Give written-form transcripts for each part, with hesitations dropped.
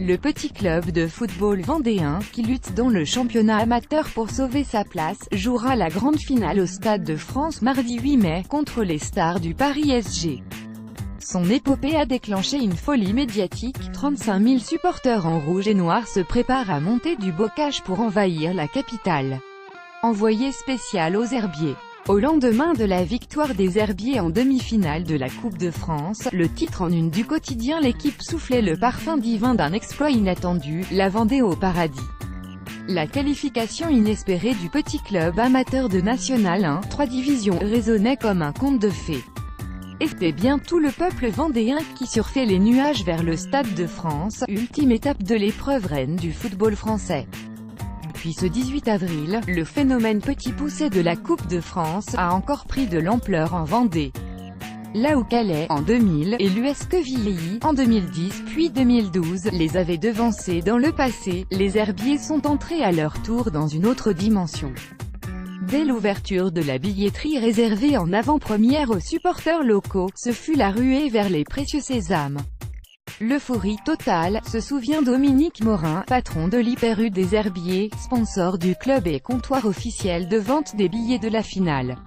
Le petit club de football vendéen, qui lutte dans le championnat amateur pour sauver sa place, jouera la grande finale au Stade de France mardi 8 mai, contre les Stars du Paris SG. Son épopée a déclenché une folie médiatique, 35 000 supporters en rouge et noir se préparent à monter du bocage pour envahir la capitale. Envoyé spécial aux Herbiers. Au lendemain de la victoire des Herbiers en demi-finale de la Coupe de France, le titre en une du quotidien L'Équipe soufflait le parfum divin d'un exploit inattendu, la Vendée au paradis. La qualification inespérée du petit club amateur de National 1, 3 divisions, résonnait comme un conte de fées. Et c'était bien tout le peuple vendéen qui surfait les nuages vers le Stade de France, ultime étape de l'épreuve reine du football français. Depuis ce 18 avril, le phénomène petit poussé de la Coupe de France a encore pris de l'ampleur en Vendée. Là où Calais, en 2000, et l'US Quevilly, en 2010 puis 2012, les avaient devancés dans le passé, les Herbiers sont entrés à leur tour dans une autre dimension. Dès l'ouverture de la billetterie réservée en avant-première aux supporters locaux, ce fut la ruée vers les précieux sésames. L'euphorie totale, se souvient Dominique Morin, patron de l'Hyper U des Herbiers, sponsor du club et comptoir officiel de vente des billets de la finale.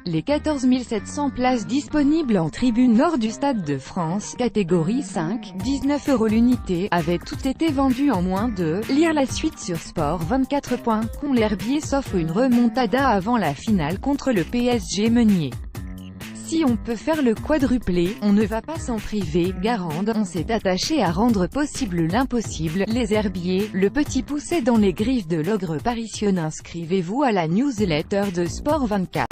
Les 14 700 places disponibles en tribune nord du Stade de France, catégorie 5, 19 € l'unité, avaient toutes été vendues en moins de. Lire la suite sur sport24.com. L'Herbier s'offre une remontada avant la finale contre le PSG Meunier. Si on peut faire le quadruplé, on ne va pas s'en priver, Garande. On s'est attaché à rendre possible l'impossible. Les Herbiers, le petit poussé dans les griffes de l'ogre parisienne. Inscrivez-vous à la newsletter de Sport 24.